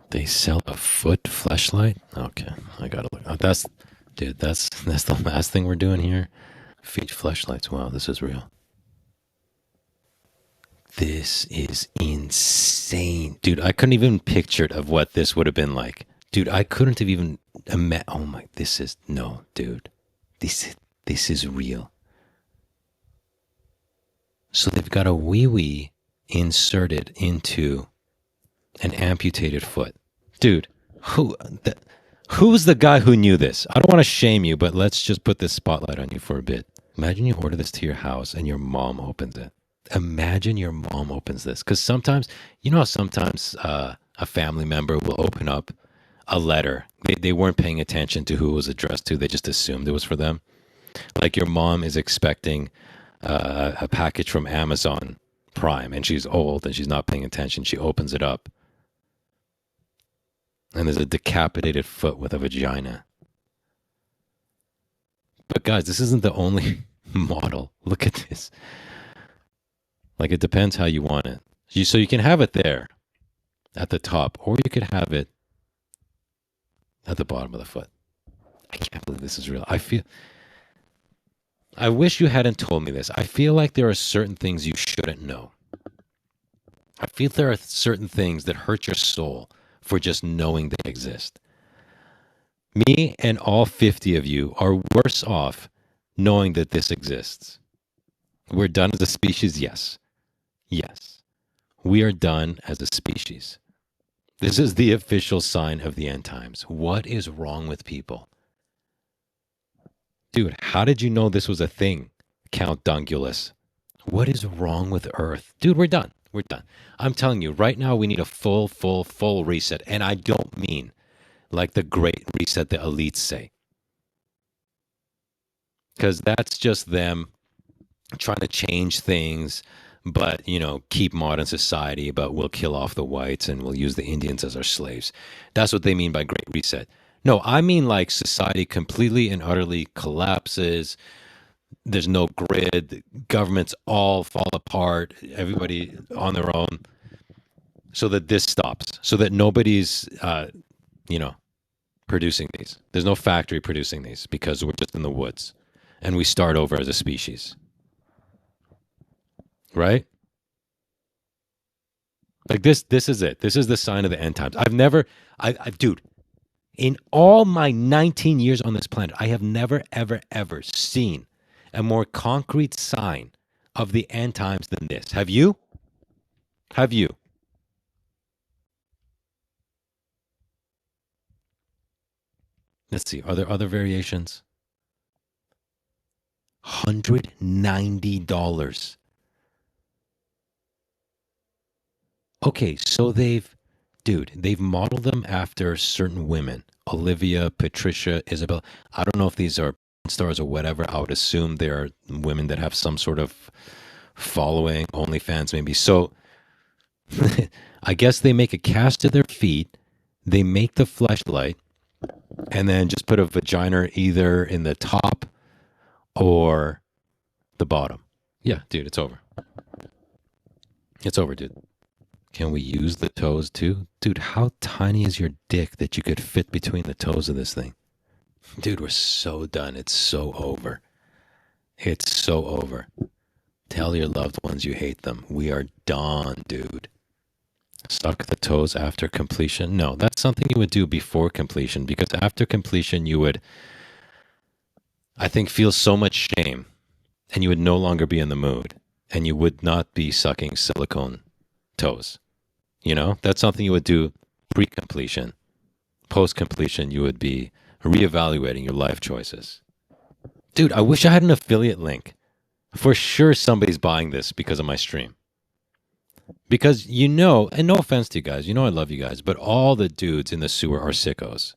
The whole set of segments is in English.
They sell a foot fleshlight? Okay, I gotta look. Oh, dude, that's the last thing we're doing here. Feet fleshlights. Wow, this is real. This is insane. Dude, I couldn't even picture it of what this would have been like. Dude, I couldn't have even oh my, this is, no, dude. This is real. So they've got a wee wee inserted into an amputated foot. Dude, who who's the guy who knew this? I don't want to shame you, but let's just put this spotlight on you for a bit. Imagine you order this to your house and your mom opens it. Imagine your mom opens this. Because sometimes, you know how sometimes a family member will open up a letter. They weren't paying attention to who it was addressed to. They just assumed it was for them. Like your mom is expecting a package from Amazon Prime and she's old and she's not paying attention. She opens it up and there's a decapitated foot with a vagina. But guys, this isn't the only model. Look at this. Like it depends how you want it. So you can have it there at the top, or you could have it at the bottom of the foot. I can't believe this is real. I wish you hadn't told me this. I feel like there are certain things you shouldn't know. I feel there are certain things that hurt your soul for just knowing they exist. Me and all 50 of you are worse off knowing that this exists. We're done as a species, yes. Yes. We are done as a species. This is the official sign of the end times. What is wrong with people? Dude, how did you know this was a thing, Count Dungulus? What is wrong with Earth? Dude, we're done. We're done. I'm telling you, right now we need a full reset. And I don't mean like the great reset the elites say. Because that's just them trying to change things, but, you know, keep modern society, but we'll kill off the whites and we'll use the Indians as our slaves. That's what they mean by great reset. No, I mean like society completely and utterly collapses. There's no grid. Governments all fall apart. Everybody on their own. So that this stops. So that nobody's, you know, producing these. There's no factory producing these because we're just in the woods, and we start over as a species. Right? Like this is it. This is the sign of the end times. Dude, in all my 19 years on this planet, I have never, ever, ever seen a more concrete sign of the end times than this. Have you? Have you? Let's see. Are there other variations? $190. Okay, so they've modeled them after certain women. Olivia, Patricia, Isabel. I don't know if these are stars or whatever. I would assume they're women that have some sort of following, OnlyFans maybe. So I guess they make a cast of their feet, they make the fleshlight, and then just put a vagina either in the top or the bottom. Yeah, dude, it's over. It's over, dude. Can we use the toes too? Dude, how tiny is your dick that you could fit between the toes of this thing? Dude, we're so done. It's so over. It's so over. Tell your loved ones you hate them. We are done, dude. Suck the toes after completion? No, that's something you would do before completion, because after completion, you would, I think, feel so much shame and you would no longer be in the mood and you would not be sucking silicone toes. You know, that's something you would do pre completion. Post completion, you would be reevaluating your life choices. Dude, I wish I had an affiliate link. For sure, somebody's buying this because of my stream. Because you know, and no offense to you guys, you know I love you guys, but all the dudes in the sewer are sickos.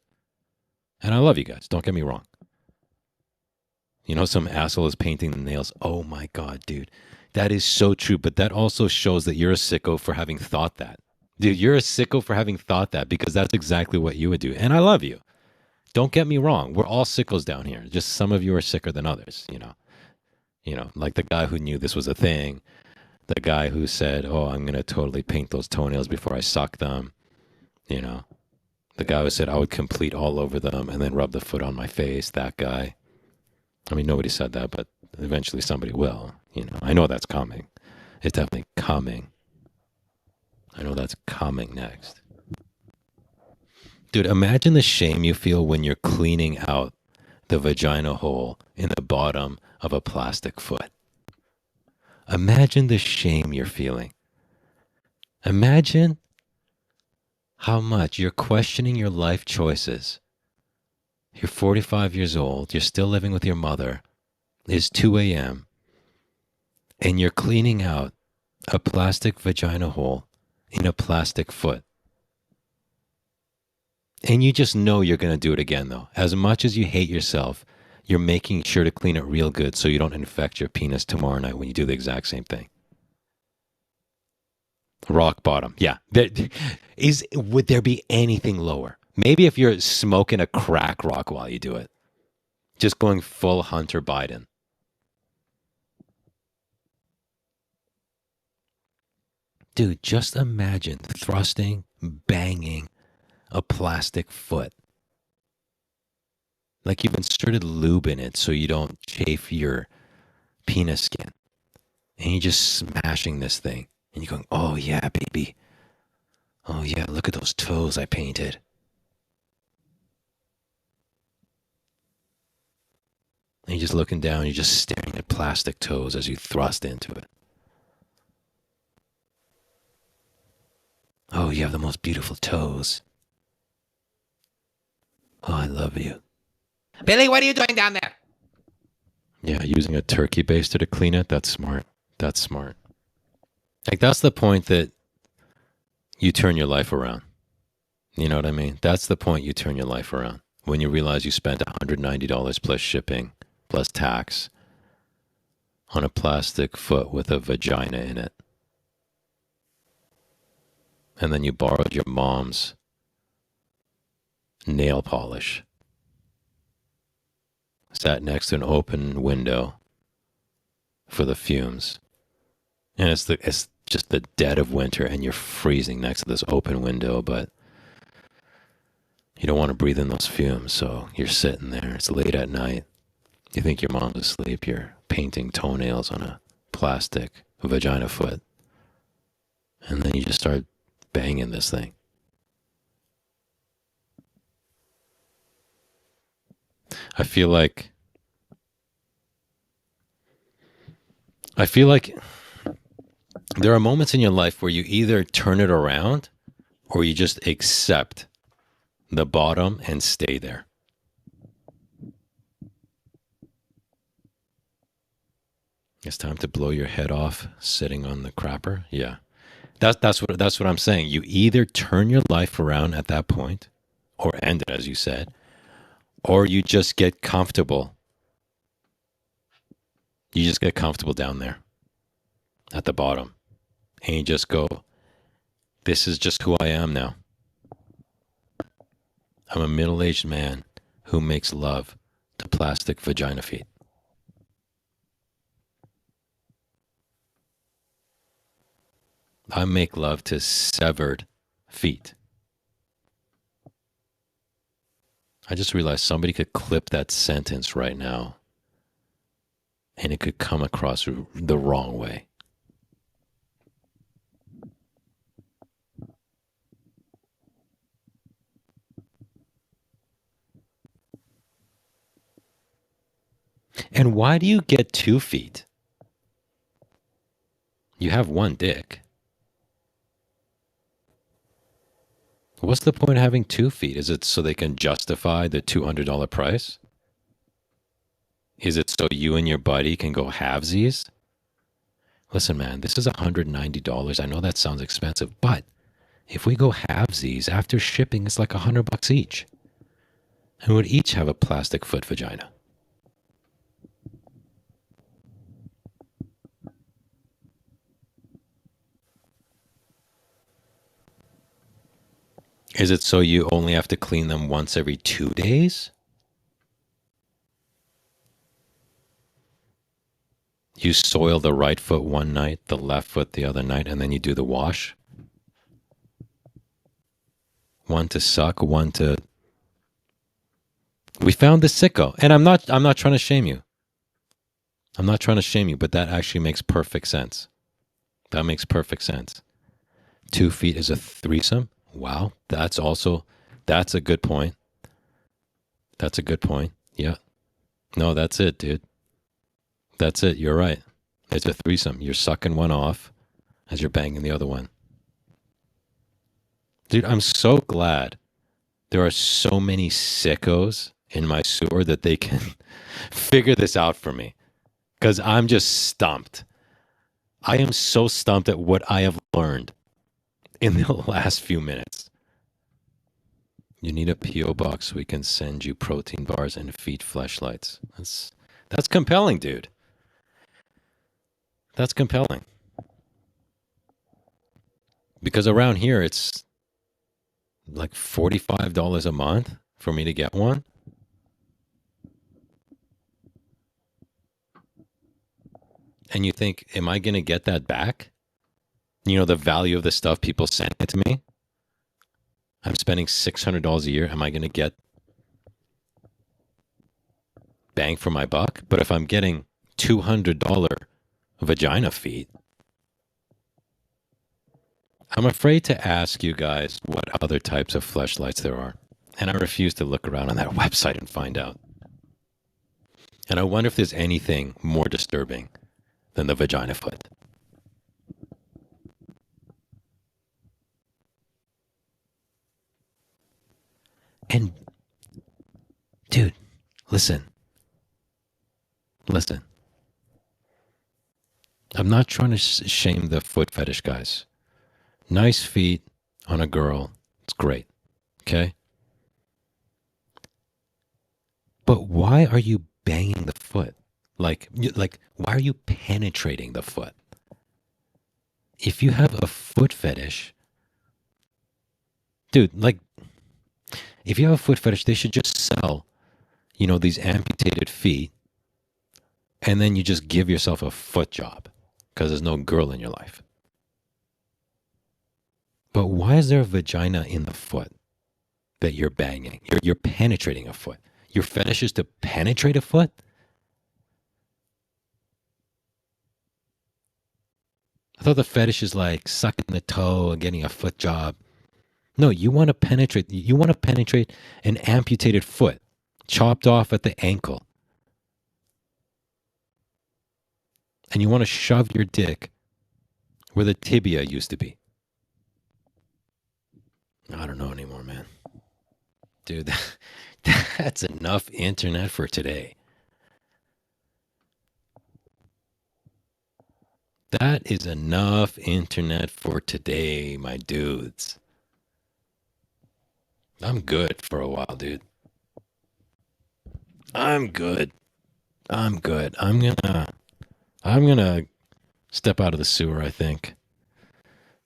And I love you guys, don't get me wrong. You know, some asshole is painting the nails. Oh my God, dude. That is so true, but that also shows that you're a sicko for having thought that. Dude, you're a sicko for having thought that, because that's exactly what you would do. And I love you. Don't get me wrong. We're all sickos down here. Just some of you are sicker than others, you know. You know, like the guy who knew this was a thing. The guy who said, "Oh, I'm going to totally paint those toenails before I suck them." You know, The guy who said I would complete all over them and then rub the foot on my face, that guy. I mean, nobody said that, but eventually somebody will. You know, I know that's coming. It's definitely coming. I know that's coming next. Dude, imagine the shame you feel when you're cleaning out the vagina hole in the bottom of a plastic foot. Imagine the shame you're feeling. Imagine how much you're questioning your life choices. You're 45 years old, you're still living with your mother, it's 2 a.m., and you're cleaning out a plastic vagina hole in a plastic foot. And you just know you're going to do it again, though. As much as you hate yourself, you're making sure to clean it real good so you don't infect your penis tomorrow night when you do the exact same thing. Rock bottom. Yeah. Would there be anything lower? Maybe if you're smoking a crack rock while you do it. Just going full Hunter Biden. Dude, just imagine thrusting, banging a plastic foot. Like you've inserted lube in it so you don't chafe your penis skin. And you're just smashing this thing. And you're going, oh yeah, baby. Oh yeah, look at those toes I painted. And you're just looking down, you're just staring at plastic toes as you thrust into it. Oh, you have the most beautiful toes. Oh, I love you. Billy, what are you doing down there? Yeah, using a turkey baster to clean it, that's smart. That's smart. Like, that's the point that you turn your life around. You know what I mean? That's the point you turn your life around. When you realize you spent $190 plus shipping, plus tax, on a plastic foot with a vagina in it. And then you borrowed your mom's nail polish. Sat next to an open window for the fumes. And it's just the dead of winter and you're freezing next to this open window, but you don't want to breathe in those fumes, so you're sitting there. It's late at night. You think your mom's asleep. You're painting toenails on a plastic vagina foot. And then you just start banging this thing. I feel like there are moments in your life where you either turn it around or you just accept the bottom and stay there. It's time to blow your head off sitting on the crapper. Yeah. That's what I'm saying. You either turn your life around at that point, or end it, as you said, or you just get comfortable. You just get comfortable down there at the bottom. And you just go, this is just who I am now. I'm a middle-aged man who makes love to plastic vagina feet. I make love to severed feet. I just realized somebody could clip that sentence right now and it could come across the wrong way. And why do you get 2 feet? You have one dick. What's the point of having 2 feet? Is it so they can justify the $200 price? Is it so you and your buddy can go halvesies? Listen, man, this is $190. I know that sounds expensive, but if we go halvesies, after shipping, it's like $100 each. And we would each have a plastic foot vagina. Is it so you only have to clean them once every 2 days? You soil the right foot one night, the left foot the other night, and then you do the wash? one to suck, one to. We found the sicko, and I'm not trying to shame you. I'm not trying to shame you, but that actually makes perfect sense. That makes perfect sense. 2 feet is a threesome. Wow, that's a good point. That's a good point. Yeah. No, that's it, dude. That's it. You're right. It's a threesome. You're sucking one off as you're banging the other one. Dude, I'm so glad there are so many sickos in my sewer that they can figure this out for me. Because I'm just stumped. I am so stumped at what I have learned in the last few minutes. You need a P.O. box so we can send you protein bars and feed fleshlights. That's compelling, dude. That's compelling. Because around here, it's like $45 a month for me to get one. And you think, am I going to get that back? You know, the value of the stuff people send it to me? I'm spending $600 a year. Am I going to get bang for my buck? But if I'm getting $200 vagina feet, I'm afraid to ask you guys what other types of fleshlights there are. And I refuse to look around on that website and find out. And I wonder if there's anything more disturbing than the vagina foot. And, dude, listen. I'm not trying to shame the foot fetish guys. Nice feet on a girl, it's great. Okay? But why are you banging the foot? Like, why are you penetrating the foot? If you have a foot fetish, dude, like, if you have a foot fetish, they should just sell, these amputated feet, and then you just give yourself a foot job because there's no girl in your life. But why is there a vagina in the foot that you're banging? You're penetrating a foot. Your fetish is to penetrate a foot? I thought the fetish is like sucking the toe and getting a foot job. No, you want to penetrate. You want to penetrate an amputated foot, chopped off at the ankle. And you want to shove your dick where the tibia used to be. I don't know anymore, man. Dude, that's enough internet for today. That is enough internet for today, my dudes. I'm good for a while, dude. I'm good. I'm gonna step out of the sewer, I think,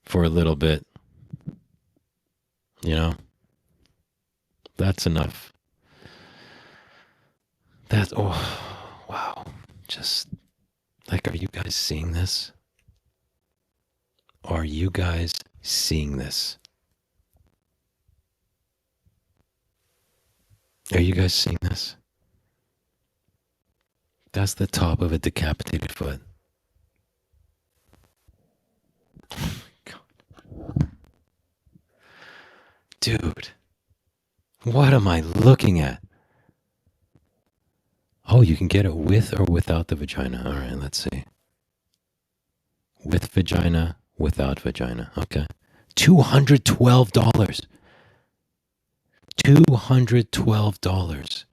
for a little bit. That's enough. Wow. Just, like, are you guys seeing this? Are you guys seeing this? Are you guys seeing this? That's the top of a decapitated foot. Oh my God. Dude, what am I looking at? Oh, you can get it with or without the vagina. All right, let's see. With vagina, without vagina. Okay. $212. $212.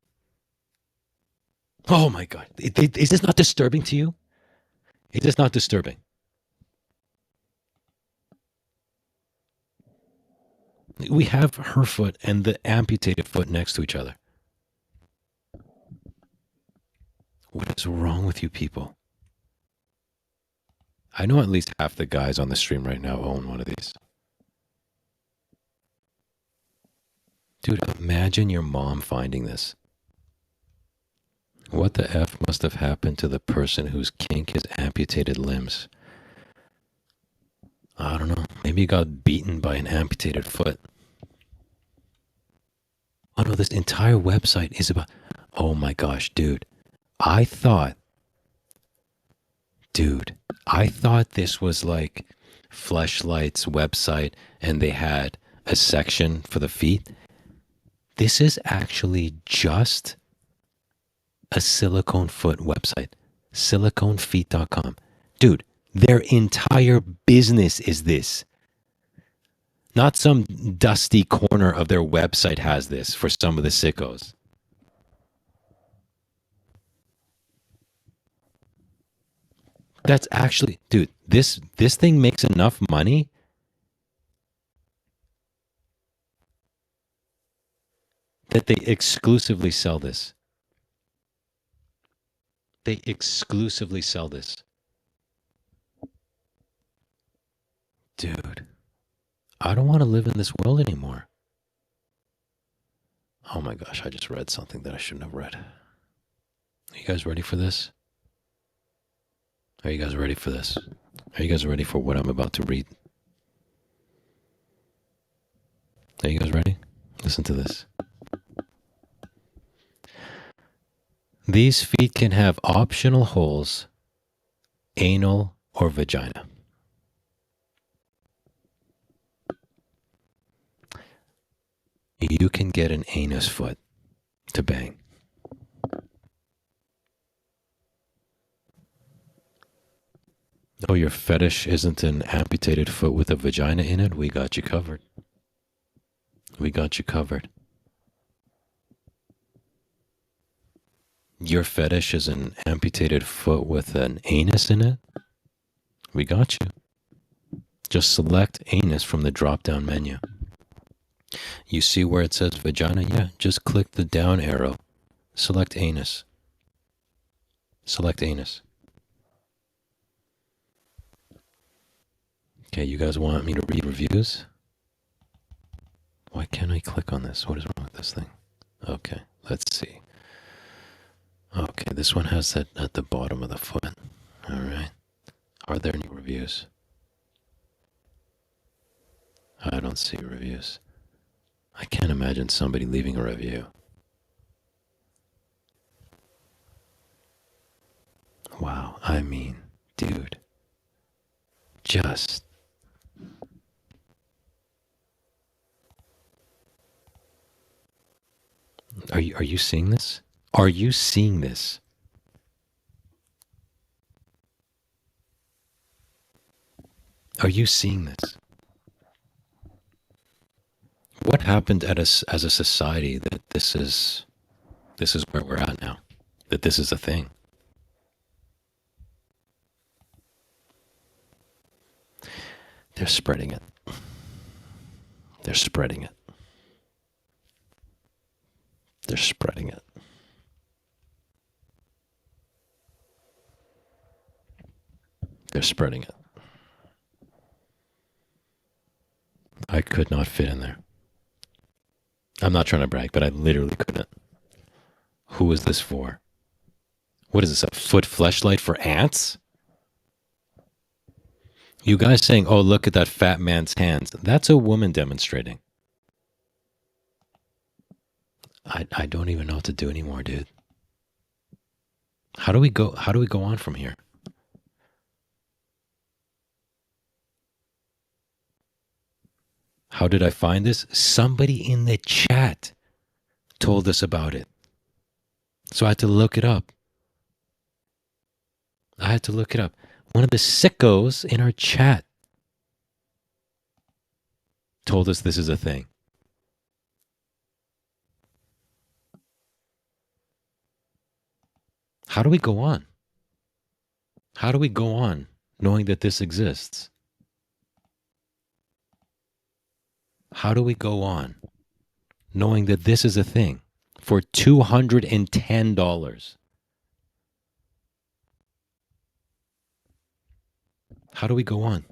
Oh my God. Is this not disturbing to you? Is this not disturbing? We have her foot and the amputated foot next to each other. What is wrong with you people? I know at least half the guys on the stream right now own one of these. Dude, imagine your mom finding this. What the F must have happened to the person whose kink is amputated limbs? I don't know. Maybe he got beaten by an amputated foot. no, this entire website is about. Oh my gosh, dude. I thought, I thought this was like Fleshlight's website and they had a section for the feet. This is actually just a silicone foot website, siliconefeet.com. Dude, their entire business is this. Not some dusty corner of their website has this for some of the sickos. That's actually, dude, this thing makes enough money that they exclusively sell this. They exclusively sell this. Dude, I don't want to live in this world anymore. Oh my gosh, I just read something that I shouldn't have read. Are you guys ready for this? Are you guys ready for this? Are you guys ready for what I'm about to read? Are you guys ready? Listen to this. These feet can have optional holes, anal or vagina. You can get an anus foot to bang. Oh, your fetish isn't an amputated foot with a vagina in it? We got you covered. We got you covered. Your fetish is an amputated foot with an anus in it? We got you. Just select anus from the drop-down menu. You see where it says vagina? Yeah, just click the down arrow. Select anus. Select anus. Okay, you guys want me to read reviews? Why can't I click on this? What is wrong with this thing? Okay, let's see. Okay, this one has that at the bottom of the foot. All right. Are there any reviews? I don't see reviews. I can't imagine somebody leaving a review. Wow, I mean, dude. Just. Are you seeing this? Are you seeing this? Are you seeing this? What happened at us as a society that this is where we're at now? That this is a thing? They're spreading it. They're spreading it. They're spreading it. They're spreading it. I could not fit in there. I'm not trying to brag, but I literally couldn't. Who is this for? What is this, a foot fleshlight for ants? You guys saying, oh, look at that fat man's hands. That's a woman demonstrating. I don't even know what to do anymore, dude. How do we go on from here? How did I find this? Somebody in the chat told us about it. So I had to look it up. One of the sickos in our chat told us this is a thing. How do we go on? How do we go on knowing that this exists? How do we go on knowing that this is a thing for $210? How do we go on?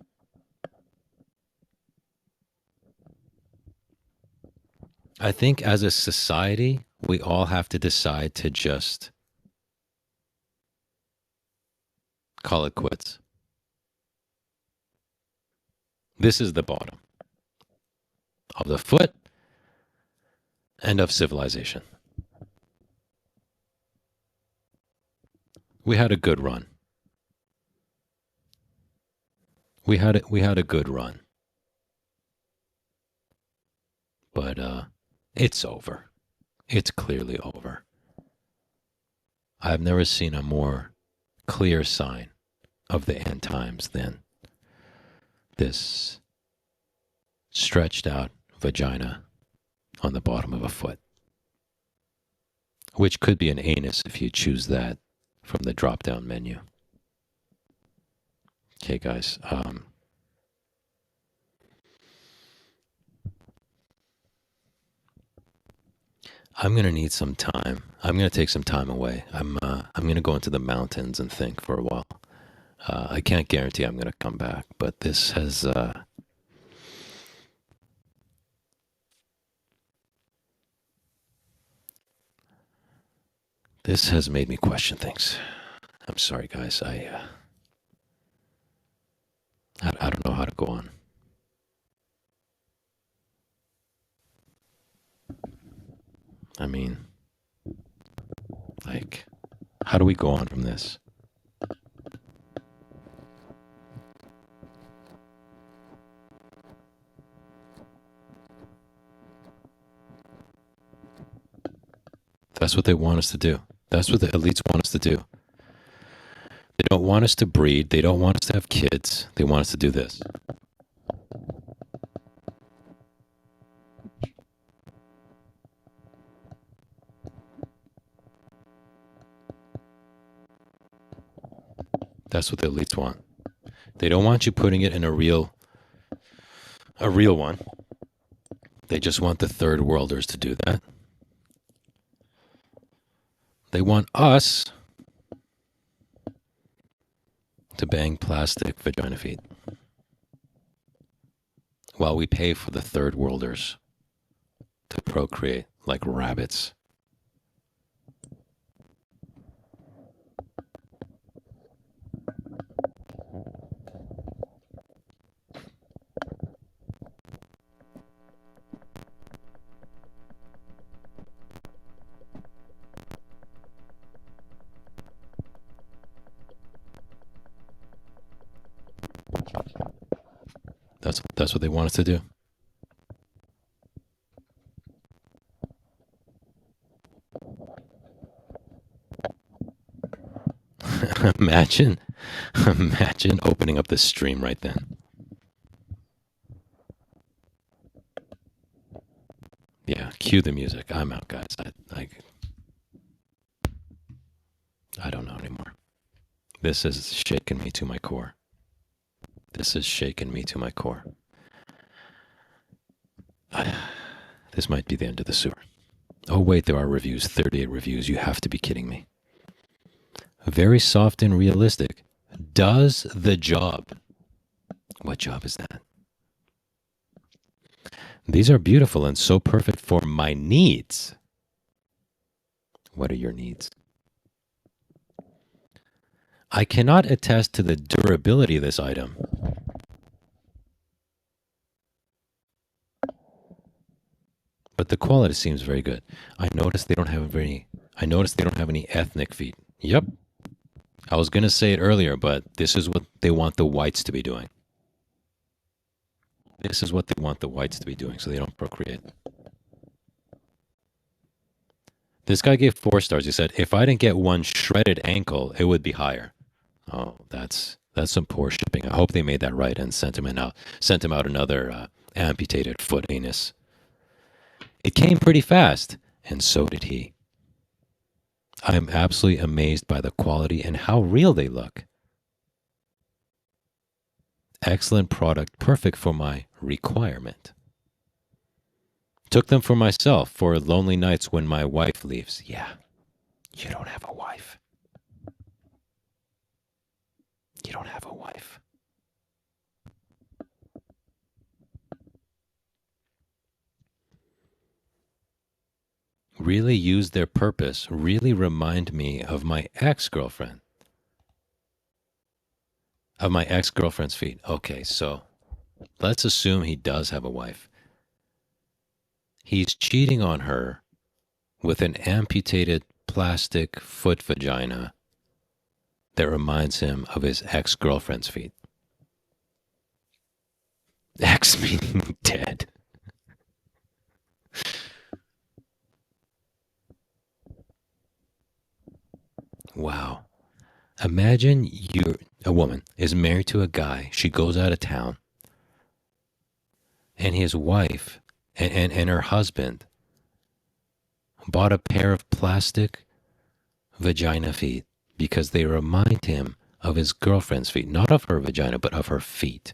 I think as a society, we all have to decide to just call it quits. This is the bottom of the foot. End of civilization. We had a good run. We had a good run. But it's over. It's clearly over. I've never seen a more clear sign of the end times than this stretched out vagina on the bottom of a foot, which could be an anus if you choose that from the drop down menu. Okay, guys. I'm gonna need some time. I'm gonna take some time away. I'm gonna go into the mountains and think for a while. I can't guarantee I'm gonna come back, but this has made me question things. I'm sorry, guys. I don't know how to go on. I mean, like, how do we go on from this? That's what they want us to do. That's what the elites want us to do. They don't want us to breed. They don't want us to have kids. They want us to do this. That's what the elites want. They don't want you putting it in a real one. They just want the third worlders to do that. They want us to bang plastic vagina feet while we pay for the third worlders to procreate like rabbits. That's what they want us to do. imagine opening up this stream right then. Yeah, cue the music. I'm out, guys. I don't know anymore. This has shaken me to my core. This has shaken me to my core. This might be the end of the sewer. Oh, wait, there are reviews. 38 reviews. You have to be kidding me. Very soft and realistic. Does the job. What job is that? These are beautiful and so perfect for my needs. What are your needs? I cannot attest to the durability of this item. But the quality seems very good. I noticed they don't have any ethnic feet. Yep. I was going to say it earlier, but this is what they want the whites to be doing. This is what they want the whites to be doing so they don't procreate. This guy gave 4 stars. He said, if I didn't get one shredded ankle, it would be higher. Oh, that's some poor shipping. I hope they made that right and sent him out another amputated foot anus. It came pretty fast, and so did he. I am absolutely amazed by the quality and how real they look. Excellent product, perfect for my requirement. Took them for myself for lonely nights when my wife leaves. Yeah, you don't have a wife. You don't have a wife. Really use their purpose, really remind me of my ex-girlfriend. Of my ex-girlfriend's feet. Okay, so let's assume he does have a wife. He's cheating on her with an amputated plastic foot vagina that reminds him of his ex-girlfriend's feet. Ex meaning dead. Wow. Imagine a woman is married to a guy. She goes out of town, and his wife and her husband bought a pair of plastic vagina feet because they remind him of his girlfriend's feet, not of her vagina, but of her feet.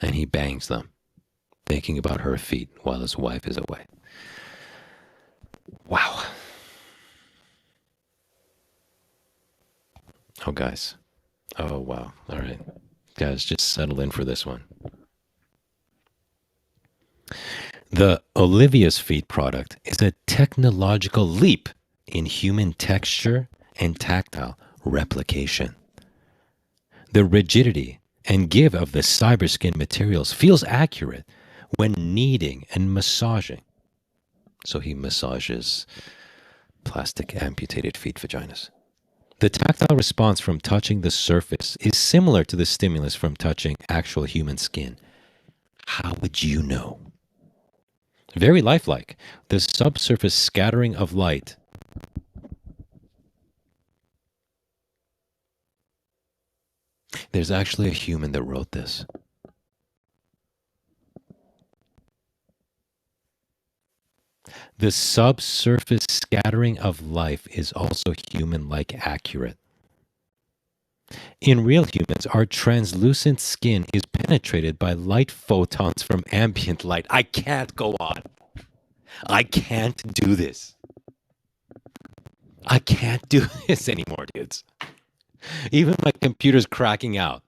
And he bangs them, thinking about her feet while his wife is away. Wow. Oh, guys. Oh, wow. All right. Guys, just settle in for this one. The Olivia's Feet product is a technological leap in human texture and tactile replication. The rigidity and give of the Cyberskin materials feels accurate when kneading and massaging. So he massages plastic amputated feet vaginas. The tactile response from touching the surface is similar to the stimulus from touching actual human skin. How would you know? Very lifelike. The subsurface scattering of light. There's actually a human that wrote this. The subsurface scattering of life is also human-like accurate. In real humans, our translucent skin is penetrated by light photons from ambient light. I can't go on. I can't do this. I can't do this anymore, dudes. Even my computer's cracking out.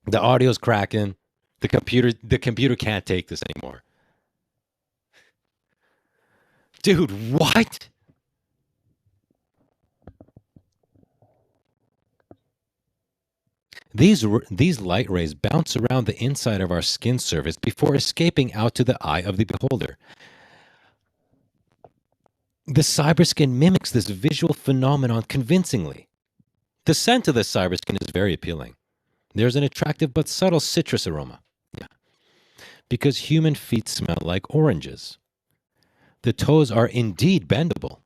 The audio's cracking. The computer can't take this anymore. Dude, what? These light rays bounce around the inside of our skin surface before escaping out to the eye of the beholder. The Cyberskin mimics this visual phenomenon convincingly. The scent of the Cyberskin is very appealing. There's an attractive but subtle citrus aroma. Yeah. Because human feet smell like oranges. The toes are indeed bendable.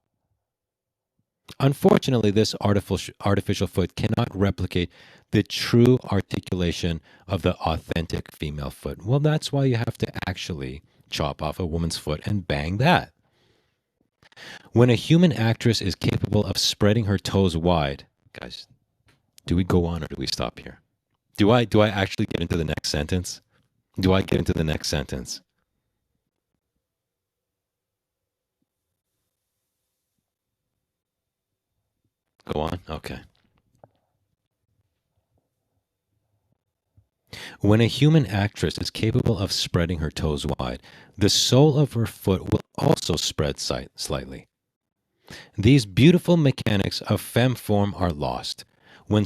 Unfortunately, this artificial foot cannot replicate the true articulation of the authentic female foot. Well, that's why you have to actually chop off a woman's foot and bang that. When a human actress is capable of spreading her toes wide, guys, do we go on or do we stop here? Do I actually get into the next sentence? Do I get into the next sentence? Go on? Okay. When a human actress is capable of spreading her toes wide, the sole of her foot will also spread slightly. These beautiful mechanics of femme form are lost when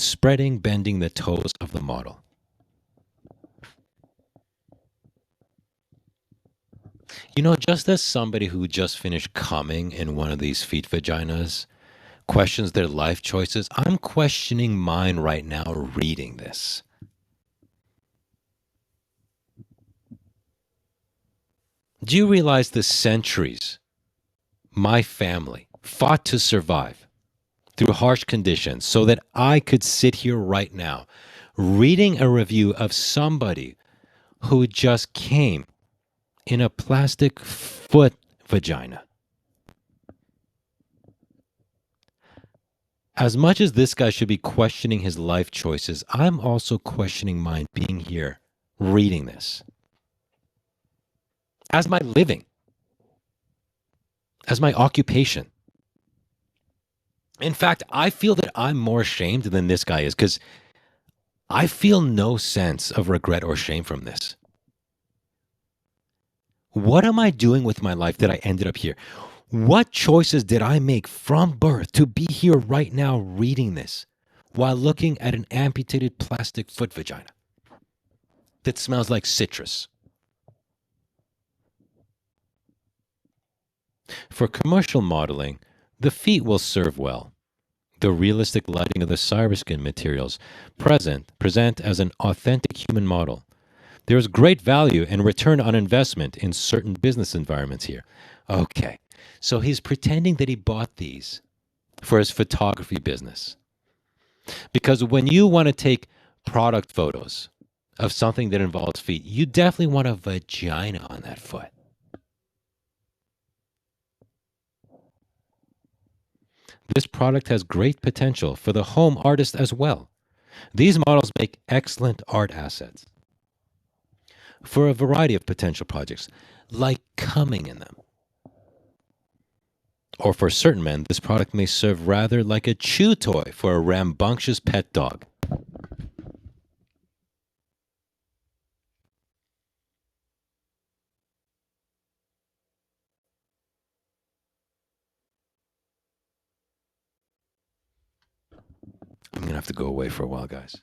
bending the toes of the model. You know, just as somebody who just finished coming in one of these feet vaginas questions their life choices, I'm questioning mine right now reading this. Do you realize the centuries my family fought to survive through harsh conditions so that I could sit here right now reading a review of somebody who just came in a plastic foot vagina? As much as this guy should be questioning his life choices, I'm also questioning mine being here reading this as my living, as my occupation. In fact, I feel that I'm more ashamed than this guy is because I feel no sense of regret or shame from this. What am I doing with my life that I ended up here? What choices did I make from birth to be here right now reading this while looking at an amputated plastic foot vagina that smells like citrus? For commercial modeling, the feet will serve well. The realistic lighting of the cyberskin materials present as an authentic human model. There is great value and return on investment in certain business environments here. Okay, so he's pretending that he bought these for his photography business. Because when you want to take product photos of something that involves feet, you definitely want a vagina on that foot. This product has great potential for the home artist as well. These models make excellent art assets for a variety of potential projects, like coming in them. Or for certain men, this product may serve rather like a chew toy for a rambunctious pet dog. I'm gonna have to go away for a while, guys.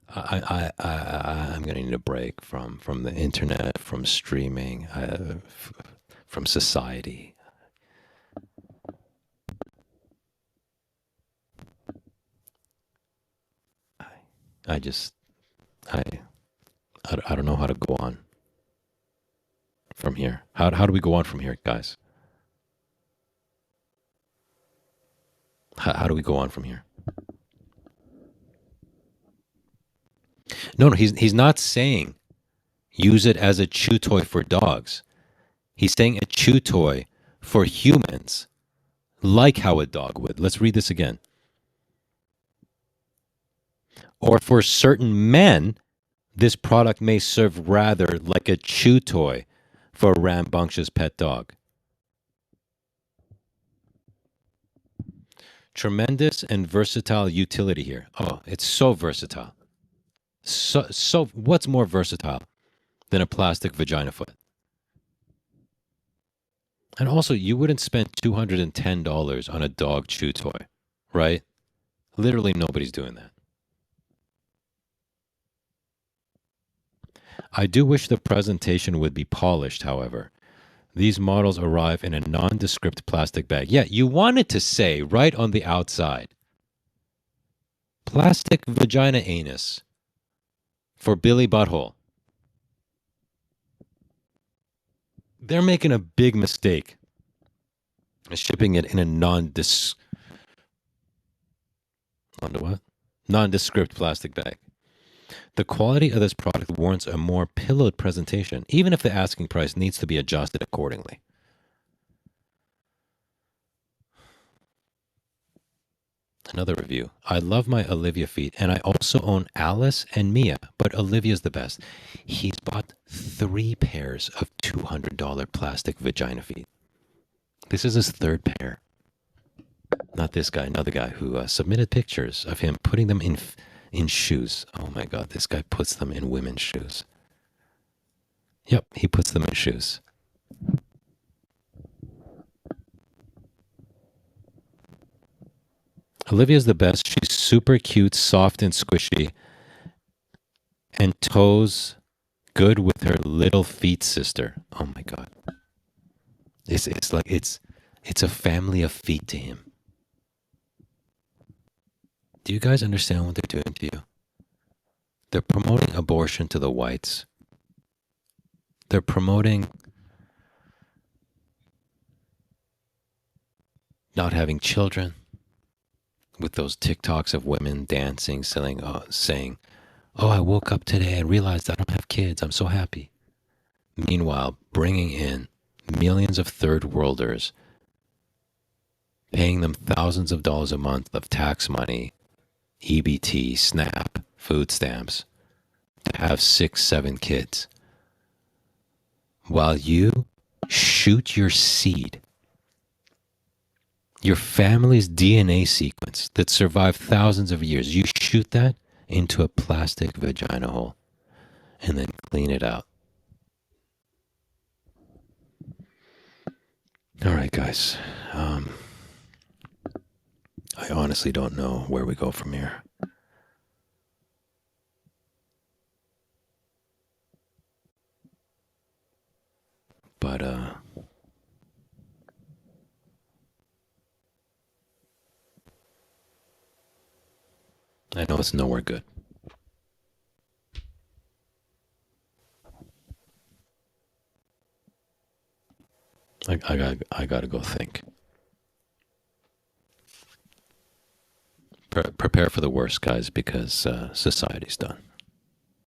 I'm gonna need a break from the internet, from streaming, from society. I just I I don't know how to go on from here. How do we go on from here, guys? How do we go on from here? No, he's not saying use it as a chew toy for dogs. He's saying a chew toy for humans, like how a dog would. Let's read this again. Or for certain men, this product may serve rather like a chew toy for a rambunctious pet dog. Tremendous and versatile utility here. Oh, it's so versatile. So what's more versatile than a plastic vagina foot? And also, you wouldn't spend $210 on a dog chew toy, right? Literally nobody's doing that. I do wish the presentation would be polished, however. These models arrive in a nondescript plastic bag. Yeah, you wanted to say right on the outside, plastic vagina anus for Billy Butthole. They're making a big mistake shipping it in a nondescript plastic bag. The quality of this product warrants a more pillowed presentation, even if the asking price needs to be adjusted accordingly. Another review. I love my Olivia feet, and I also own Alice and Mia, but Olivia's the best. He's bought 3 pairs of $200 plastic vagina feet. This is his 3rd pair. Not this guy, another guy who submitted pictures of him putting them in shoes. Oh my God, this guy puts them in women's shoes. Yep, he puts them in shoes. Olivia's the best. She's super cute, soft and squishy, and toes good with her little feet sister. Oh my God. It's like it's a family of feet to him. Do you guys understand what they're doing to you? They're promoting abortion to the whites. They're promoting not having children with those TikToks of women dancing, saying, oh, I woke up today and realized I don't have kids. I'm so happy. Meanwhile, bringing in millions of third worlders, paying them thousands of dollars a month of tax money, EBT, SNAP, food stamps, to have 6, 7 kids, while you shoot your seed, your family's DNA sequence that survived thousands of years, you shoot that into a plastic vagina hole and then clean it out. All right, guys. I honestly don't know where we go from here. But but I know it's nowhere good. I gotta go think. Prepare for the worst, guys, because society's done.